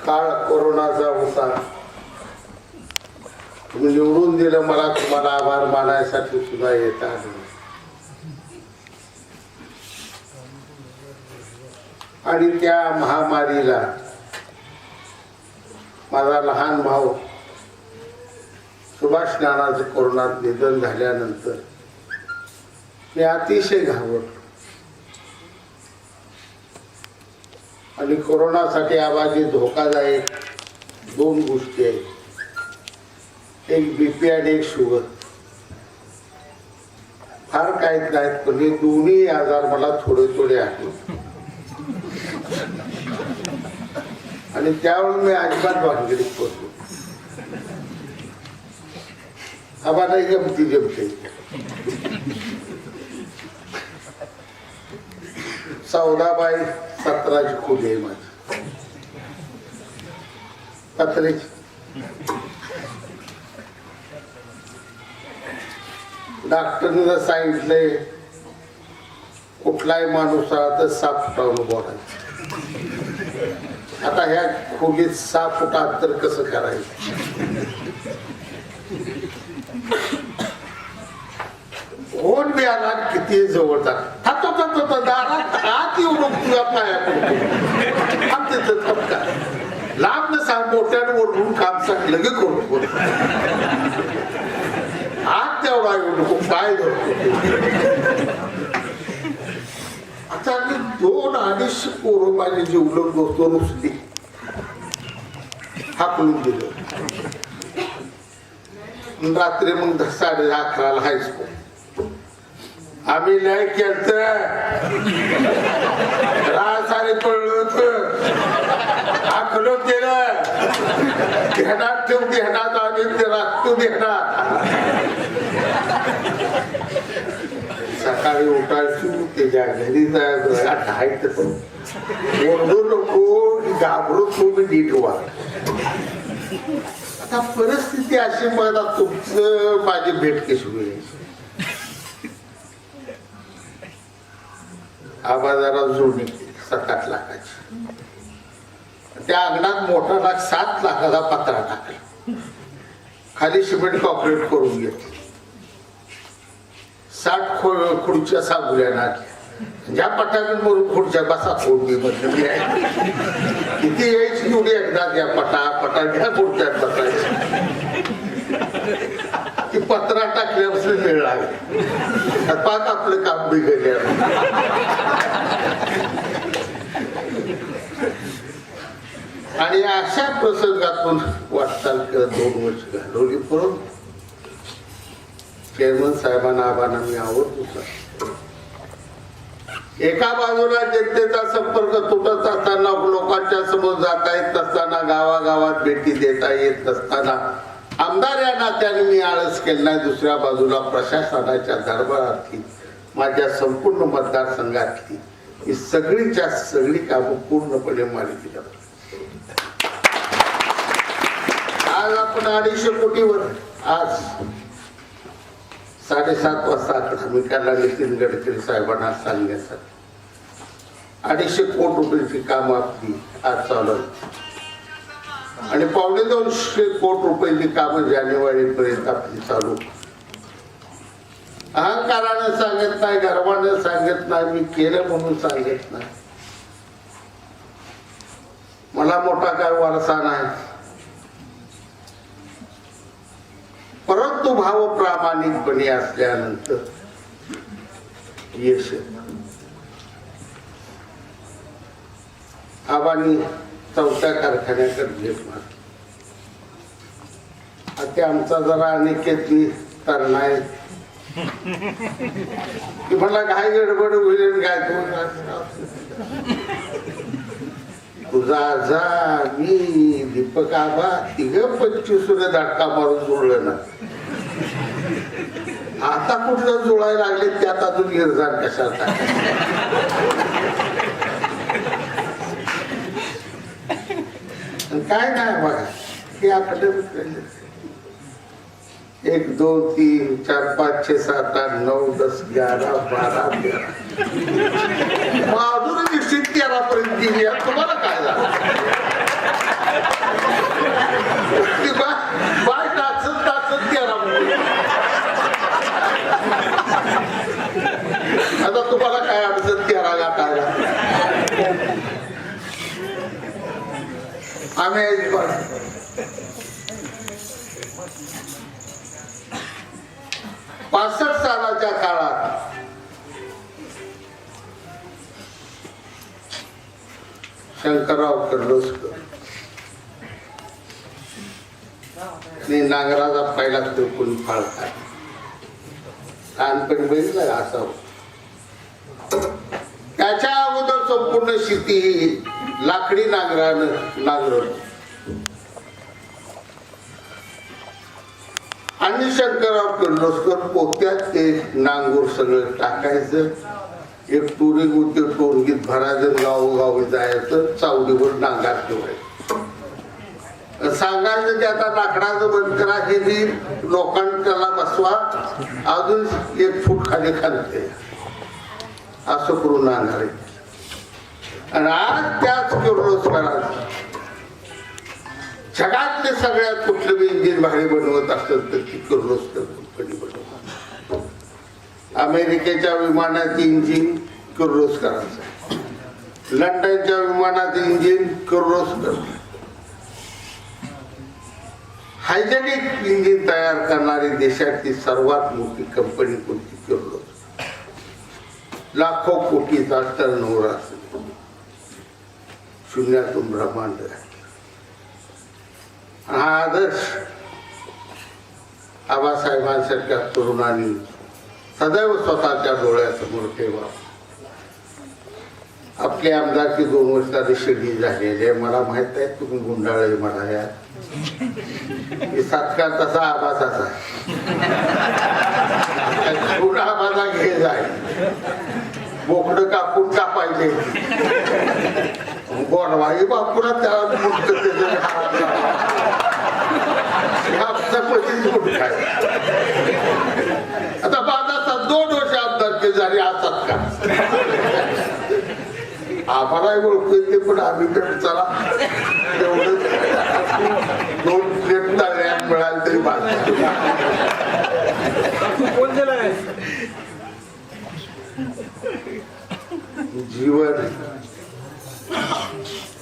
काळ कोरोनाचा होता. तुम्ही निवडून दिलं, मला तुम्हाला आभार मानायसाठी सुद्धा येत आलं. आणि त्या महामारीला माझा लहान भाऊ सुभाष नानाचं कोरोनात निधन झाल्यानंतर मी अतिशय घाबरलो. आणि कोरोनासाठी आवाजी धोकादायक दोन गोष्टी आहेत, एक बीपी आणि एक शुगर. फार काहीच नाहीत, पण हे दोन्ही आजार मला थोडे थोडे आठवले. आणि त्यावेळी मी अजिबात भानगडीत पडलो. आम्हाला जमते 14/17 खोली आहे माझी पत्रेची. डॉक्टरने जर सांगितलंय कुठलाही माणूस आला तर 7 फुटावर बोलायचं. आता ह्या खोलीत 6 फूट अंतर कसं करायचं? कोण बी आला किती जवळ दारात आत येऊ नको, तुझ्या पाया थपका लांब न सांग, मोठ्याने ओढून काम सांग लगे करू. आत तेवढा येऊ नको, पाय धरतो. आता मी 2-2.5 पोरं माझी जीवलग दोस्तो नुसती हाकलून दिलं. रात्री मग 10:30-11ला हायस्कूल आम्ही नाही केलं, रासारी पडलं होत, आखलं केलं, ध्यानात ठेव, ध्यानात आणि ते राखतो ध्यानात. सकाळी उठायचो, त्याच्या घरी जायचं, ओरडू नको, घाबरत तुम्ही नीट व्हा. आता परिस्थिती अशी, मला तुमचं माझी भेट कशी होईल? आवाजाला जोडणी 7-8 लाखाची. त्या अंगणात मोठा लाख 7 लाखाचा पत्रा टाकला, खाली सिमेंट कॉन्क्रीट करून घेतली, 60 खुर्च्या साबुल्या नाटल्या. ज्या पटाकडून म्हणून खुर्च्या बसा फोडली म्हणजे किती यायची एवढी एकदा घ्या, पटा घ्या, खुर्च्यात बसायची. ती पत्रा टाकल्यापासून वेळ लागली, पाक आपलं काम बिघडलं. आणि अशा प्रसंगातून वाटचाल करत 2 वर्ष घालवली. परत चेअरमन साहेबांना आबांना मी आवडतो. एका बाजूला जनतेचा संपर्क तुटत असताना, लोकांच्या समोर जाता येत नसताना, गावागावात भेटी देता येत नसताना, आमदार या नात्याने मी आळस केला नाही. दुसऱ्या बाजूला प्रशासनाच्या दरबारातली, माझ्या संपूर्ण मतदारसंघातली ही सगळीच्या सगळी कामं पूर्णपणे मार्गी लावली. आज आपण 250 कोटीवर, आज 7:30 वाजता आकडा मी काढला नितीन गडकरी साहेबांना सांगण्यासाठी. 250 कोटी रुपयाची कामं आपली आज चालू आहे. आणि 250 कोटी रुपयाची कामं जानेवारीपर्यंत आपली चालू. अहंकारानं सांगत नाही, गर्वानं सांगत नाही, मी केलं म्हणून सांगत नाही. मला मोठा काय वारसा नाही, परंतु भाव प्रामाणिकपणे असल्यानंतर यश. आबांनी 4थ्या कारखान्याकडे भेट मारली. आता आमचा जरा अनिकेतनी तरणा आहे की मला काय गडबड होईल, काय तुझा आजा मी दीपक आबा 25 धडका मारून जोडलं ना. आता कुठलं जोडायला लागले त्यात अजून गिरजाण कशात. काय नाही बघा, हे आपल्या 1 2 3 4 5 6 7 8 9 10 11 12 13 अजून निश्चित 13 पर्यंत गेली. तुम्हाला काय झालं? आम्ही 65 सालाच्या काळात शंकरराव किर्लोस्कर नांगराचा पहिला त्रिकोणी फाळ काय लहानपणी बघितलं असावं. त्याच्या अगोदर संपूर्ण शेती ही लाकडी नांगरानं नांगरत आणि शंकरराव किर्लोस्कर पोत्यात ते नांगूर सगळं टाकायचं. एक तुरी गुती टोनगीत भरायचं, गावोगावी जायचं, चावडीवर नांगार ठेवायचं. सांगायचं की आता लाकडाचं बंद करा, हे बी लोकांना त्याला बसवा, अजून 1 फूट खाली खालते असं करून नांगार. आणि आज त्याच किर्लोस्करांचं जगातले सगळ्यात कुठलं बी इंजिन भारी बनवत असत तर ती किर्लोस्कर कंपनी बनवत. अमेरिकेच्या विमानाचे इंजिन किर्लोस्करांचं, लंडनच्या विमानाचे इंजिन किर्लोस्कर. हायजेनिक इंजिन तयार करणारी देशातली सर्वात मोठी कंपनी कोणती? किर्लोस्कर. लाखो कोटीचा टर्नओव्हर असेल, शून्यातून ब्रह्मांड आहे. हा आदर्श आबासाहेबांसारख्या तरुणांनी सदैव स्वतःच्या डोळ्यासमोर ठेवा. आपली आमदारकी 2 वर्षाची शिडी झालेली आहे. मला माहित आहे तुम्ही गुंडाळे म्हणाल्या, सत्कार तसा आबासाचा आबाचा घे जाय, बोकड कापून कापायचे, गोडवाई बापूला त्याला आता माझा 2 वर्ष आमदारकी झाली असतात का? आम्हाला ओळखू पण आम्ही तर चला एवढं 2 प्लेट तळ्या मिळाल तरी जीवन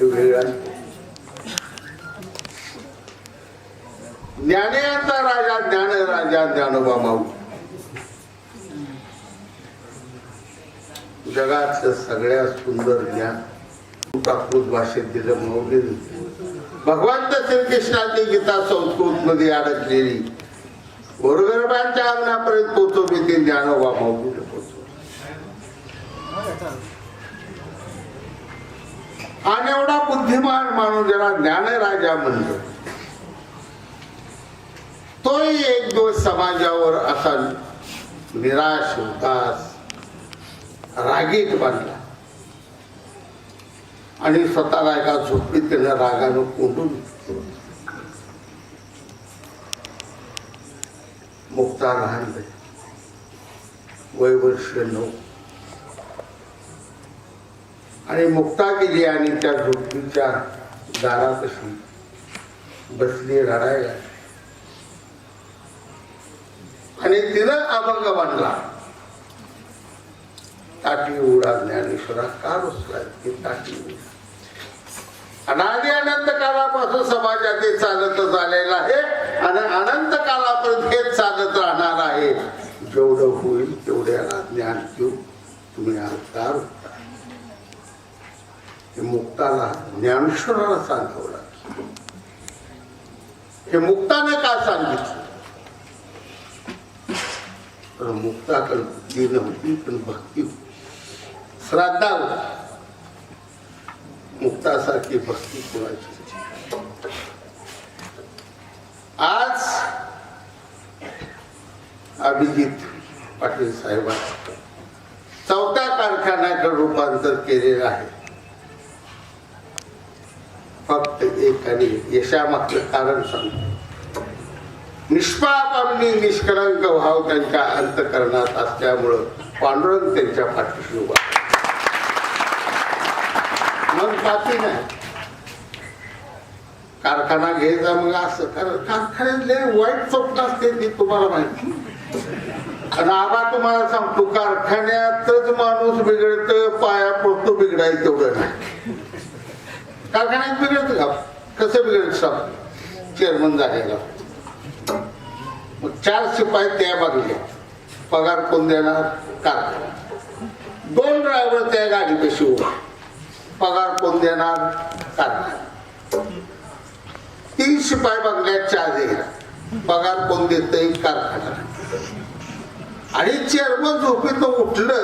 वेगळं. ज्ञानेचा राजा ज्ञानराजा ज्ञानोबा माऊ जगातलं सगळ्यात सुंदर ज्ञान प्राकृत भाषेत दिलं. माऊली भगवंत श्रीकृष्णाची गीता संस्कृत मध्ये अडकलेली गोरगरिबांच्या अंगणापर्यंत पोहोचवली ते ज्ञानोबा माऊलीने पोहोचवली. आणि एवढा बुद्धिमान माणूस ज्याला ज्ञानराजा म्हणलं, तोही एक दिवस समाजावर असा निराश, उदास, रागीट बनला आणि स्वतःला एका झोपडीत त्याला रागानं कोंडून मुक्ता लहान वय वर्ष 9 आणि मुक्ता गेली आणि त्या झोपडीच्या दारापाशी बसली रडायला. आणि तिनं अभंग बांधला, ताटी उडा ज्ञानेश्वरा का रुसलाय की ताटी उडा. अनादि अनंत कालापासून समाजात हे चालतच आलेलं आहे आणि अनंत कालापर्यंत हेच चालत राहणार आहे. जेवढं होईल तेवढ्याला ज्ञान देऊ तुम्ही अवतार होता. हे मुक्ताला ज्ञानेश्वराला सांगावं लागलं. हे मुक्ताने का सांगितलं तर मुक्ताकडे बुद्धी नव्हती पण भक्ती होती, श्रद्धा होती. मुक्तासारखी भक्ती कोणाची. आज अभिजित पाटील साहेबांनी 4थ्या कारखान्याकडे रूपांतर केलेलं आहे. फक्त एक आणि यशामागचं कारण सांगतो. निष्पाप आणि निष्कलंक भाव त्यांच्या अंतःकरणात असल्यामुळं पांडुरंग त्यांच्या पाठीशी उभा. मग पाठी नाही कारखाना घ्यायचा, मग असं कारखान्यातले वाईट स्वप्न असते ती तुम्हाला माहिती. आणि आबा तुम्हाला सांगतो, कारखान्यातच माणूस बिघडत, पाया पडतो, बिघडायचं तेवढं नाही. कारखान्यात बिघडत का? कसं बिघडेल सब चेअरमन झालेला. मग 4 शिपाई त्या बघल्या, पगार कोण देणार? कारखाना. 2 ड्रायव्हर त्या गाडीपाशी उभा, पगार कोण देणार? कारखाना. 3 शिपाई बघल्या चहा द्यायला, पगार कोण देतय? कारखाना. आणि चेअरमन झोपेतून उठलं,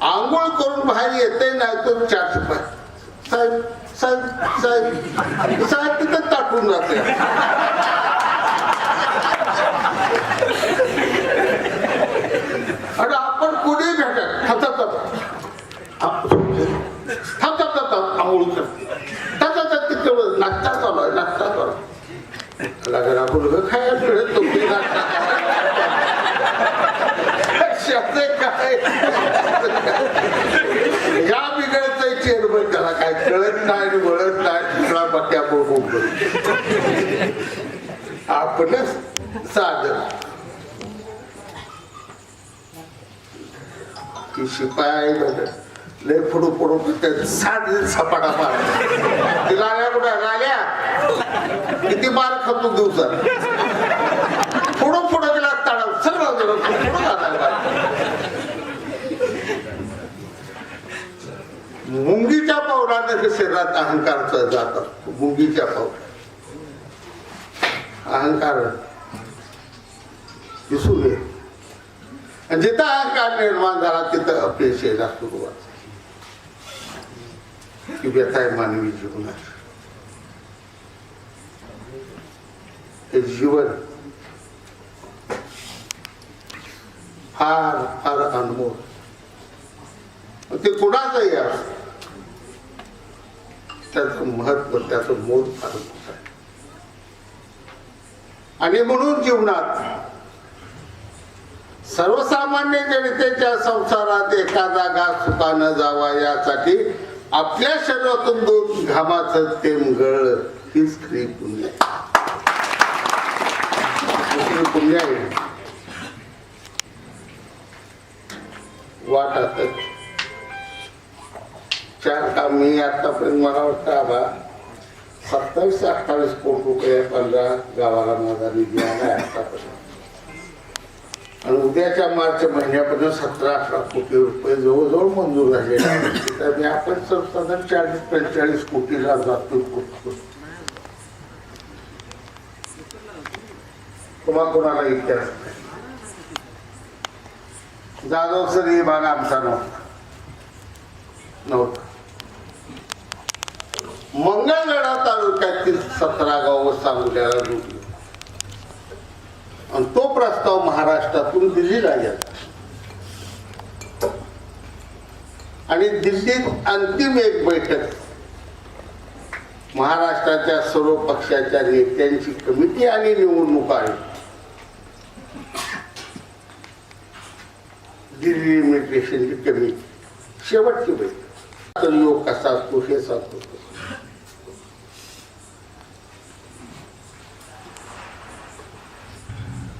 आंघोळ करून बाहेर येते नाही तर 4 शिपाई साहेब साहेब साहेब साहेब तिथं ताटून जाते. आणि आपण कुठे भेटत थांबतात आंघोळ करते तिकडे नाश्ता चालू आहे, नाश्ता चालू लागला खायला मिळत तुम्ही काय या बिघडतय चेअरमन, त्याला काय कळत नाही वळत नाही, सगळा बट्या बोलून आपणच साधन. ती शिपाई लय फुडू फुडू साठ सपाटा मार. ती लाल्या कुठे लाल्या किती मार खातो दिवसात? पुढं पुढं गेला ताडा सगळं पुढं घालायला. मुंगीच्या पावलाने शरीरात अहंकार जातात. मुंगीच्या पावला अहंकार दिसून येत. जिथं अहंकार निर्माण झाला तिथं अपयश यायला सुरुवात. ही व्यथा आहे मानवी जीवनात. हे जीवन फार फार अनमोल. ते कुणाचंही असतं, त्याचं महत्व, त्याचं मोल फार मोठं आहे. आणि म्हणून जीवनात सर्वसामान्य जनतेच्या संसारात एखादा घास सुखानं जावा यासाठी आपल्या शरीरातून 2 घामाचं थेंब गळ हीच खरी पुण्य आहे. पुण्य आहे वाटत 4 काम मी आतापर्यंत मला वाटतं 27-28 कोटी रुपये 15 गावाला माझा निधी आला आतापर्यंत. आणि उद्याच्या मार्च महिन्यापर्यंत 17-18 कोटी रुपये जवळजवळ मंजूर झालेले. तर आपण साधारण 40-45 कोटीला जातो. कोणाला इतिहास जाधव सर ही भाग आमचा नव्हता. मंगळवेढा तालुक्यातील 17 गाव सांगोल्याला जोडली. आणि तो प्रस्ताव महाराष्ट्रातून दिल्लीला गेला. आणि दिल्लीत अंतिम एक बैठक महाराष्ट्राच्या सर्व पक्षाच्या नेत्यांची कमिटी आणि निवडणूक आयोग, दिल्ली इमिग्रेशनची कमिटी, शेवटची बैठक. योग कसा असतो हे सांगतो.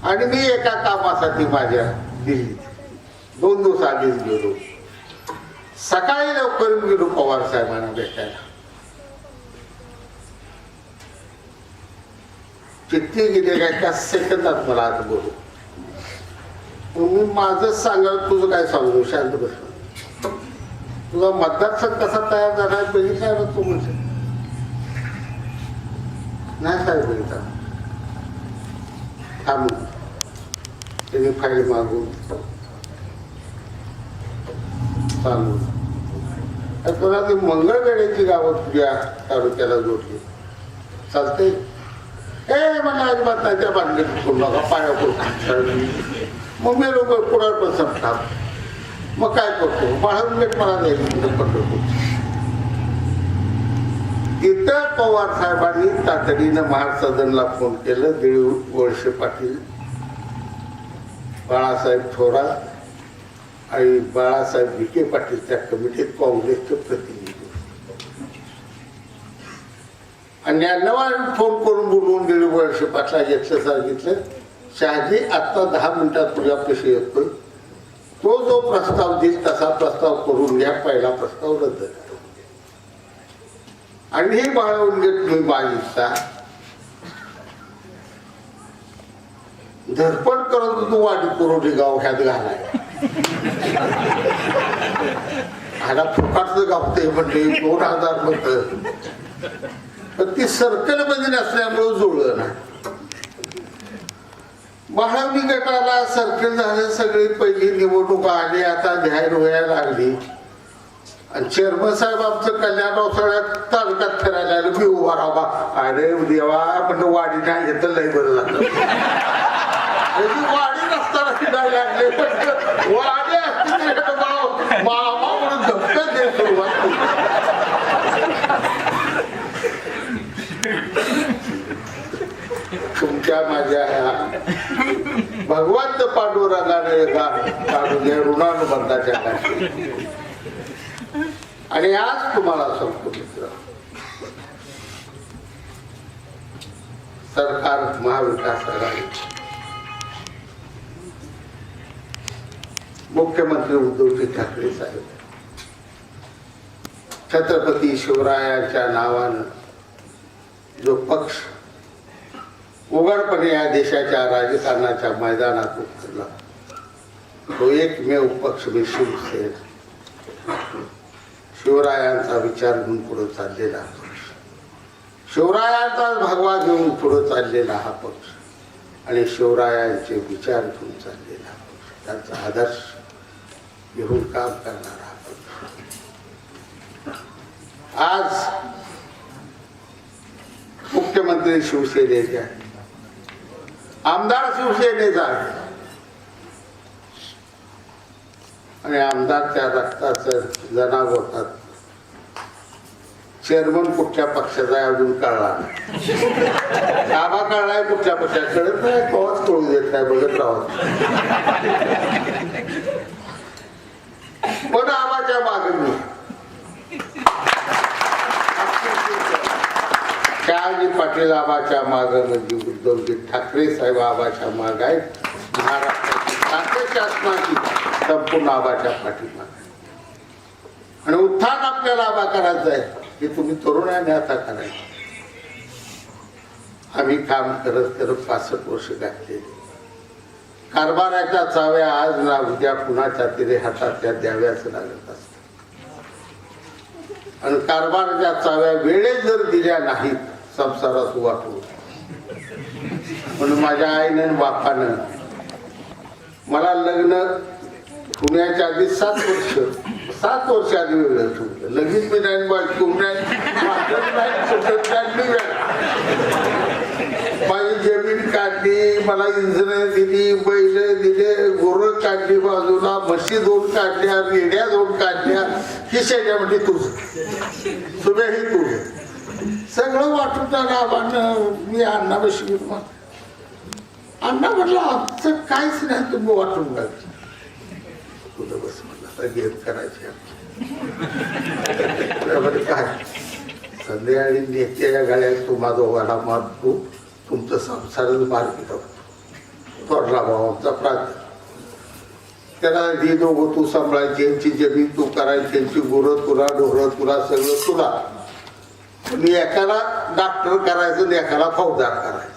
आणि मी एका कामासाठी माझ्या दिल्लीत 2 दिवस आधीच गेलो. सकाळी लवकर गेलो पवार साहेबांना भेटायला. चिठ्ठी गेली काय 1 सेकंदात मला आज बोलू. मी माझं सांगायला तुझं काय सांगू? शांत बस. तुझा मतदारसंघ कसा तयार झाला बघितला ना तू? म्हणजे नाही साहेब बघितला. थांबून त्यांनी फाईल मागून चालू तुला ती मंगळवेढ्याची गावं तुझ्या तालुक्याला जोडली चालते. ए मला अजिबात नाही त्या बांधले करू नका पाया. मग मी लोक पुढार पण संपतात. मग काय करतो? बाळूमेट मला द्यायचं पंढरपूर. इतर पवार साहेबांनी तातडीनं महासदनला फोन केलं. दिलीप वळसे पाटील, बाळासाहेब थोरात आणि बाळासाहेब विखे पाटील त्या कमिटीत काँग्रेसचे प्रतिनिधी. आणि नवा फोन करून बोलवून दिलीप वळसे पाटला येतलं सांगितलं, शहाजी आता 10 मिनिटात तुझ्यापाशी येतोय. तो जो प्रस्ताव देईल तसा प्रस्ताव करून घ्या. पहिला प्रस्ताव रद्द. आणि हे बाळवून घेत मी बाजीचा धडपड करत तू वाटी पुरवठी गावख्यात घालाय ह्याला फुकाटचं गावते म्हणजे 2000 मत पण ती सर्कल मध्ये नसल्यामुळे जुळलं नाही. बाळवणी गटाला सर्कल झाले सगळी पहिली निवडणूक आली आता जाहीर व्हायला लागली आणि चेअरमन साहेब आमचं कल्याण सगळ्यात तालुक्यात फिरायला आले मी उभा राहा. अरे देवा पण वाडी नाही घेतलं लई बरं झालं. वाडी नसताना फिरायला लागले वाडी असते मामा म्हणून धक्का दे सुरुवात. तुमच्या माझ्या भगवंत पांडुरंगाने काढून घे ऋणानुबंधाच्या आणि आज तुम्हाला सांगतो मित्र सरकार महाविकास आघाडी मुख्यमंत्री उद्धवजी ठाकरे साहेब छत्रपती शिवरायांच्या नावानं जो पक्ष उघडपणे या देशाच्या राजकारणाच्या मैदानात उतरला तो एकमेव पक्ष मी शिवसेना शिवरायांचा विचार घेऊन पुढे चाललेला पक्ष शिवरायांचा भगवा घेऊन पुढे चाललेला हा पक्ष आणि शिवरायांचे विचार घेऊन चाललेला पक्ष त्यांचा आदर्श घेऊन काम करणारा हा पक्ष. आज मुख्यमंत्री शिवसेनेचे आमदार शिवसेनेचा आणि आमदारच्या रक्ताचं जनाव होतात. चेअरमन कुठच्या पक्षाचा अजून कळला नाही. आबा कळलाय कुठच्या पक्षात कळत नाही कवच कळू देत नाही बघत राहत. पण आबाच्या मागे मी शहाजी पाटील आबाच्या माग म्हणजे उद्धवजी ठाकरे साहेब आबाच्या माग आहेत. महाराष्ट्राची शासनाची संपूर्ण आबाच्या पाठीमाग आणि उत्थान आपल्याला आबा करायचं आहे हे तुम्ही तरुणाने आता करायचं. आम्ही काम करत करत 65 वर्ष घातलेली कारभाराच्या चाव्या आज ना उद्या कुणाच्या तरी हातात त्या द्याव्याच लागत असतात आणि कारभाराच्या चाव्या वेळेत जर दिल्या नाहीत संसारात वाटू म्हणून माझ्या आईनं आणि बापानं मला लग्न पुण्याच्या आधी 7 वर्ष आधी वेगळं ठेवलं. लगेच मी नाही माझी जमीन काढली मला इंजिनियर दिली बैल दिले गुरं काढली बाजूला म्हशी 2 काढल्या रेड्या 2 काढल्या खिशाच्या म्हणजे तुझं सुभ्या ही तुझं सगळं वाटून आबानं मी अण्णा बशी अण्णा म्हटलं आमचं काहीच नाही तुम्ही वाटून घालचं तुझं बस म्हणलं घेत करायचे काय संध्याकाळी नेत्याच्या गाड्यात तू माझा वाडा मारतो तुमचं संसारच मार्गी थोडला भाऊ आमचा प्रांत त्याला हे दोघं तू सांभाळायची यांची जमीन तू करायची त्यांची गुरं तुला ढोरं तुला सगळं तुला मी एकाला डॉक्टर करायचं एकाला फौजदार करायचं.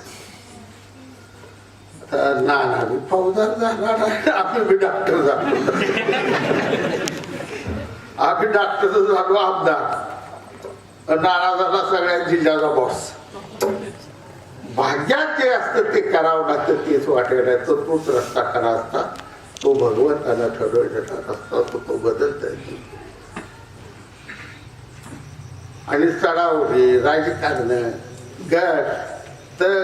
ना मी फौजदार झाला नाही आम्ही बी डॉक्टर झालो आम्ही डॉक्टर झालो आमदार नाना झाला सगळ्या जिल्ह्याचा बॉस. भाग्यात जे असतं ते करावं लागतं तेच वाटायला तर तोच रस्ता खरा असता तो भगवंताला ठरवलेला रस्ता तो बदलता येतो. आणि चढावले राजकारण गट तर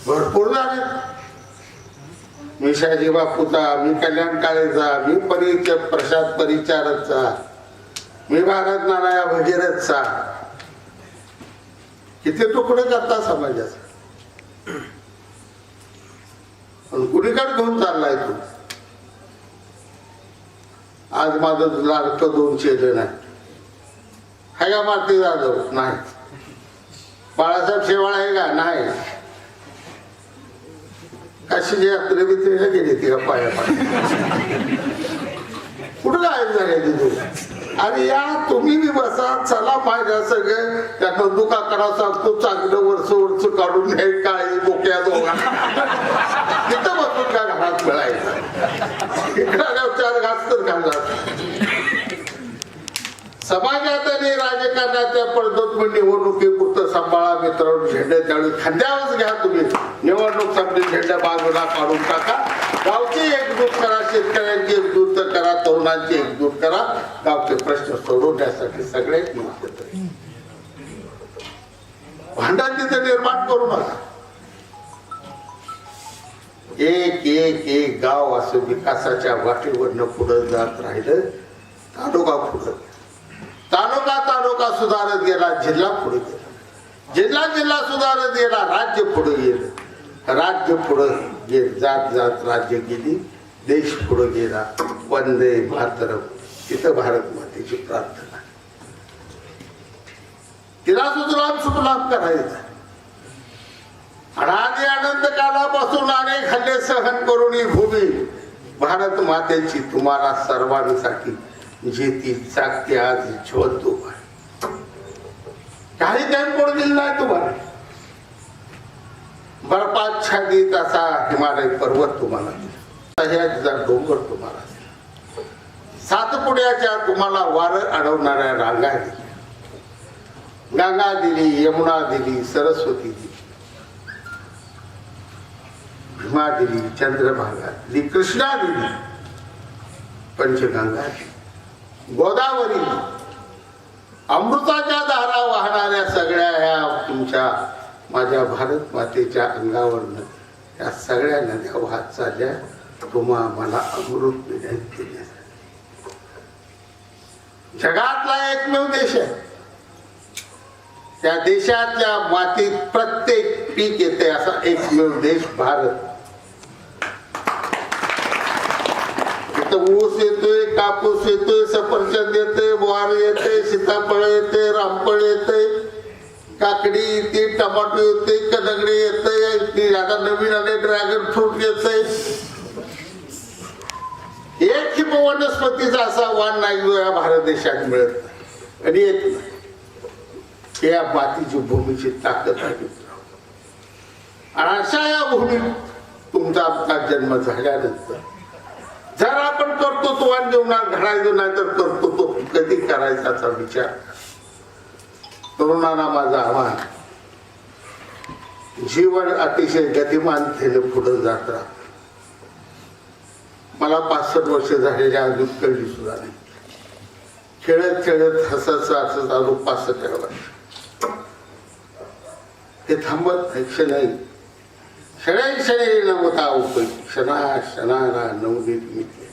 भरपूर झाले. मी शाजी बापूचा मी कल्याण काळेचा मी प्रसाद परिचारकचा मी भारत नारायण भगीरथचा किती तुकडे करता समाजाचा कुणीकडे घेऊन चाललाय तू. आज माझं लाडकं 2 चेले नाही आहे का मारुती जाधव नाही बाळासाहेब शेवाळ आहे का नाही काशीची यात्रे बित्रेला गेली ती पाया पाय कुठं गायब झाले तिथे अरे या तुम्ही बी बसा, चला माझ्या सगळे त्या नंदुका करा सांगतो, चांगलं वर्ष काढून घ्याय काय बोक्या दोघा तिथं बसून का घरात मिळायचं, इकडे चार घास तर घालणार. समाजात आणि राजकारणाच्या पडदोत निवडणुकीपुरतं सांभाळा मित्रांनो. झेंडे त्यावेळी खांद्यावरच घ्या तुम्ही. निवडणूक संपली, झेंडा बाजूला काढून टाका. गावची एकजूट करा, शेतकऱ्यांची एकजूट करा, तरुणांची एकजूट करा. गावचे प्रश्न सोडवण्यासाठी सगळ्यांनी भांडण तिथे निर्माण करू नका. एक एक एक गाव असं विकासाच्या वाटेवरनं पुढे जात राहिलं. तालुका पुढे, तालुका सुधारत गेला, जिल्हा पुढे गेला, जिल्हा सुधारत गेला, राज्य पुढे गेलं, राज्य पुढे गेलं, जात जात राज्य गेली, देश पुढे गेला. वंदे मातरम, तिथं भारत मातेची प्रार्थना, तिला सुजलाम करायचं. अनादी अनंत कालापासून अनेक हल्ले सहन करून ही भूमी भारत मातेची तुम्हाला सर्वांसाठी जे ती जागते आज जिवंत उभा आहे. काही टाइम पडू दिलं नाही तुम्हाला. बर्फाच्छादित असा हिमालय पर्वत तुम्हाला दिला, डोंगर तुम्हाला दिला, सातपुड्याच्या तुम्हाला वारं अडवणाऱ्या रांगा दिल्या, गंगा दिली, यमुना दिली, सरस्वती दिली, भीमा दिली, चंद्रभागा दिली, कृष्णा दिली, पंचगंगा दिली, गोदावरी, अमृताच्या धारा वाहणाऱ्या सगळ्या ह्या तुमच्या माझ्या भारत मातेच्या अंगावरनं या सगळ्या नद्या वाहत चालल्या. तुम्हा मला अमृत विनंती केली. जगातला एकमेव देश आहे, त्या देशातल्या मातीत प्रत्येक पीक येते असा एकमेव देश भारत. ऊस येतोय, कापूस येतोय, सफरचंद येते, बोर येते, सीताफळ येते, रामफळ येते, काकडी येते, टमाटो येते, कदगडी येते, आता नवीन आले ड्रॅगन फ्रूट येते. एक ही वनस्पतीचा असा वाण नाही जो या भारत देशात मिळत नाही आणि येत नाही. या मातीची भूमीची ताकद आहे. आणि अशा या भूमीत तुमचा आमचा जन्म झाल्यानंतर जर आपण करतो तो आणि जीवनात घडायचं नाही तर करतो तो कधी करायचा विचार. तरुणांना माझं आव्हान, जीवन अतिशय गतिमानतेने पुढे जात राहत. मला 65 वर्ष झालेली अजून कळली सुद्धा नाही. खेळत खेळत हसत हसत अजून 65 वर्ष. हे थांबत नाही. क्षणी नमता उपयोगी, क्षणाला नवनीत मिळते,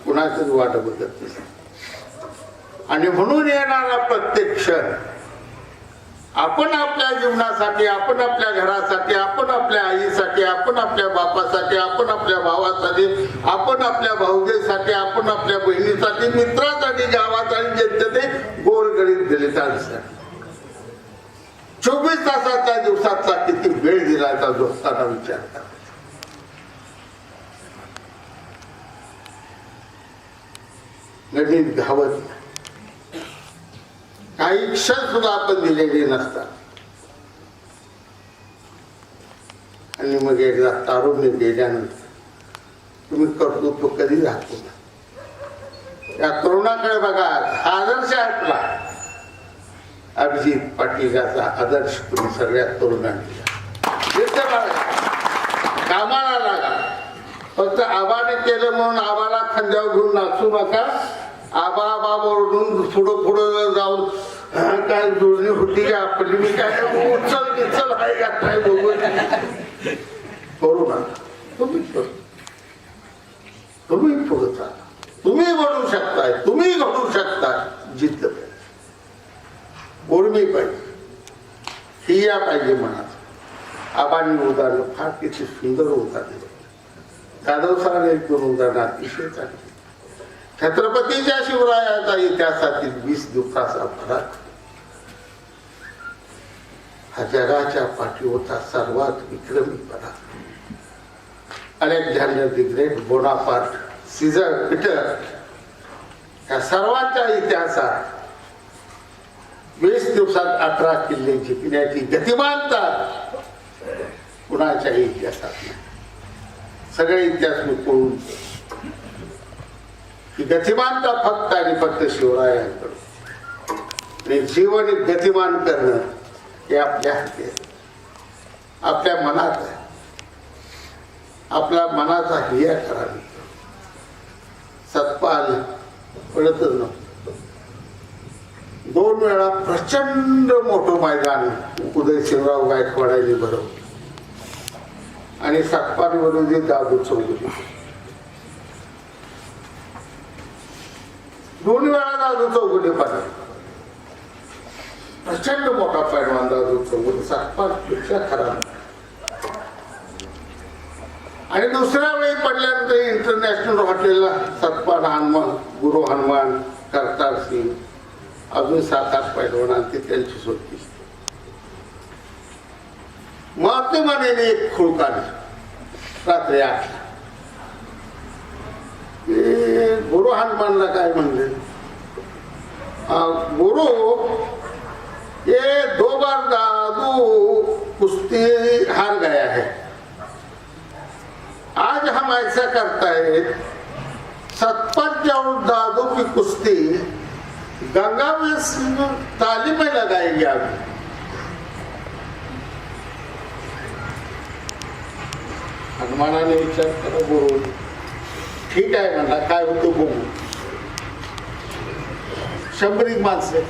कुणाचंच वाट बघत नाही. आणि म्हणून येणारा प्रत्येक क्षण आपण आपल्या जीवनासाठी, आपण आपल्या घरासाठी, आपण आपल्या आईसाठी, आपण आपल्या बापासाठी, आपण आपल्या भावासाठी, आपण आपल्या भाऊजेसाठी, आपण आपल्या बहिणीसाठी, मित्रासाठी, गावासाठी, जनतेने गोरगरीब दलितांसाठी 24 तासाच्या दिवसाचा किती वेळ दिलाचा दोस्तांना विचार करा. गणित घावत नाही. काही क्षण सुद्धा आपण दिलेले नसतात. आणि मग एकदा तारुण्य गेल्यानंतर तुम्ही कर्तृत्व कधी राहतो. या तरुणाकडे बघा, हा आदर्श आपला अभिजित पाटीलाचा आदर्श तुम्ही सगळ्या तरुणांनी कामाला लागा. फक्त आबाने केलं म्हणून आबाला खांद्यावर घेऊन नाचू नका. आबा आबा ओरडून पुढं जाऊन काय जुळणी होती का आपली, मी काय उचल आहे का काय बघून करू नका. तुम्ही पुढे चाला. तुम्ही घडू शकताय, तुम्ही घडू शकताय. जिद्द पाहिजे, उर्मी पाहिजे, हिया पाहिजे मनात. आबांनी उदाहरण फार किती सुंदर उदाहरण. जाधव साहेब एक दोन उदाहरण अतिशय चांगली. छत्रपतीच्या शिवरायाचा इतिहासातील 20 दिवसाचा फरक हा जगाच्या पाठीवरचा सर्वात विक्रमी पराक्रम. Alexander the great, Bonaparte, Caesar, Peter या सर्वांच्या इतिहासात 20 दिवसात 18 किल्ले जिंकण्याची गतिमानता कुणाच्याही इतिहासात नाही. सगळे इतिहास मिळून ही गतिमानता फक्त आणि फक्त शिवरायांकडे. जीवन गतिमान करणं हे आपल्या हाती आहे, आपल्या मनात आहे. आपल्या मनाचा हिया करावी. सतपाल कळतच नव्हतं. 2 वेळा प्रचंड मोठं मैदान उदयसिंहराव गायकवाडांनी भरवलं आणि सतपाल विरोधी दादू चौगुले. 2 वेळा दादू चौगुले पडला. प्रचंड मोठा पैलवान दादू चौगुले, सतपाल पेक्षा खरा. आणि दुसऱ्या वेळी पडल्यानंतर इंटरनॅशनल हॉटेलला सतपाल, हनुमान, गुरु हनुमान, करतार सिंग, अजून 7-8 पैलवानांची त्यांची सोडली. महात्माने एक खूळ काढली रात्री 8ला. गुरु हनुमानला काय म्हणले, गुरु ये 2 बार दादू कुश्ती हार गया है, आज हम ऐसा करता है, सतपथ और दादू की कुश्ती गंगा में ताली में लगाएंगे. अभी हनुमानाने विचार करा, गुरु ठीक आहे म्हणला, काय होतं बघू. 100 माणसे,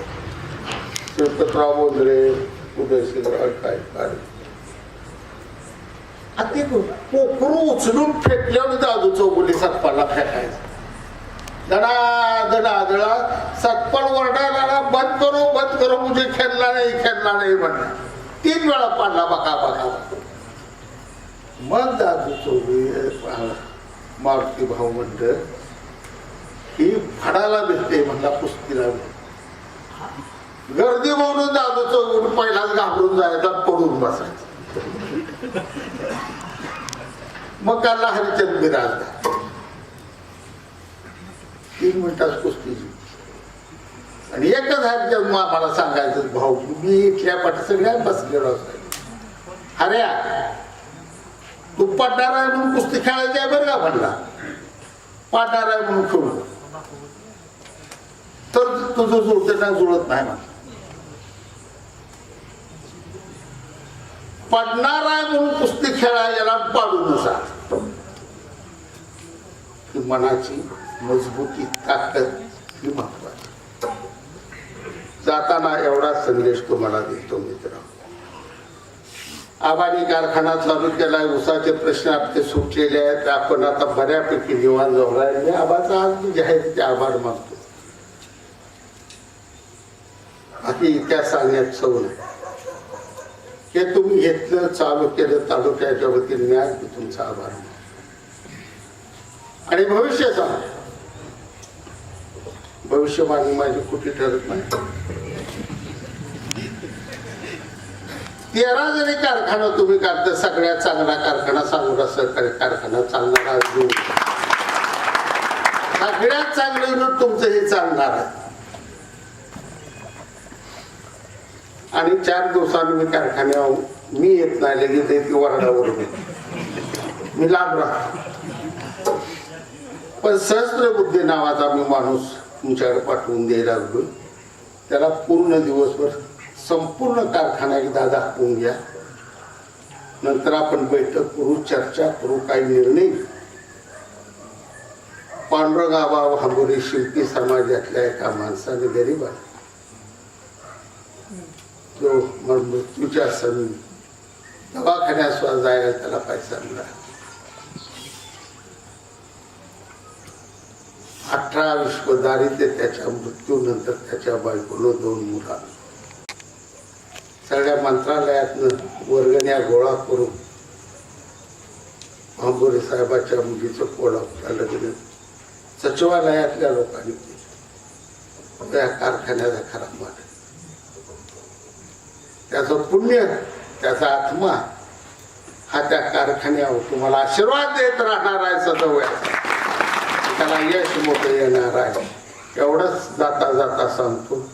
श्रीपतराव बोंद्रे, उदयसिंहराव गायकवाड, ते पोखरू उचलून फेकल्यावर दादू चौगुले सतपालला फेकायचं. दडा दडा दडा. सतपाल वरडायला, बंद करो मुझे खेळला नाही म्हणला. 3 वेळा पाडला बका बका. मग दादू चौगुले मारुती भाऊ म्हणत ही फडाला भेटते म्हणला, कुस्तीला गर्दी म्हणून दादू चौगुले पहिलाच घाबरून जायचा, पडून बसायचा. मग काढला हरिचंद बिराजदार. 3 मिनिटात कुस्ती आणि एकच हरिचंद मला सांगायचं, भाऊ मी इथल्या पाठी सगळ्या बसलेलो असायचो. अरे तू पडणार आहे म्हणून कुस्ती खेळायची आहे बरं का म्हणला, पाडणार आहे म्हणून खेळू तर तुझं जुळत ना जुळत नाही म्हणा. पडणार आहे म्हणून कुस्ती खेळा, याला पाडू नसा. मनाची मजबूती, ताकद ही महत्वाची. जाताना एवढा संदेश तुम्हाला देतो मित्र. आबानी कारखाना चालू केलाय, ऊसाचे प्रश्न आपले सुटलेले आहेत. आपण आता बऱ्यापैकी निवांत जाऊ राहिले. आबाचा आज जे आहे ते आभार मानतो. बाकी इतिहास सांगण्यात सवय नाही. हे तुम्ही घेतलं, चालू केलं, तालुक्याच्या वतीने आज मी तुमचा आभार मानतो. आणि भविष्य सांग, भविष्यवाणी माझी कुठे ठरत नाही. 13 जरी कारखाना तुम्ही काढता, सगळ्यात चांगला कारखाना सांगून सहकारी कारखाना चालणारा, सगळ्यात चांगलं युनिट तुमचं हे चालणार आहे. आणि 4 दिवसांनी मी कारखान्यावर मी येत नाही, लगेच येते वरडावर मी लांब राहतो. पण सहस्त्र बुद्धी नावाचा मी माणूस तुमच्याकडे पाठवून द्यायला लागलो. त्याला पूर्ण दिवसभर संपूर्ण कारखाना एकदा दाखवून घ्या. नंतर आपण बैठक करू, चर्चा करू, काही निर्णय. पांडुरंग आबा भांबोरे शिल्पी समाजातल्या एका माणसाने गरीब आहे, जो मृत्यूच्या सण दवाखान्यात सुद्धा जायला त्याला पैसा मिळाला. 18 विश्व दारिद्र्य, त्याच्या मृत्यूनंतर त्याच्या बायकोनं 2 मुलं. सगळ्या मंत्रालयातनं वर्गण्या गोळा करून भांबोरे साहेबाच्या मुलीचं पोळा लग्न सचिवालयातल्या लोकांनी त्या कारखान्याचा खराब माल. त्याचं पुण्य, त्याचा आत्मा हा त्या कारखान्यावर तुम्हाला आशीर्वाद देत राहणार आहे सदैव. त्याला यश मोठं येणार आहे. एवढंच जाता जाता सांगतो.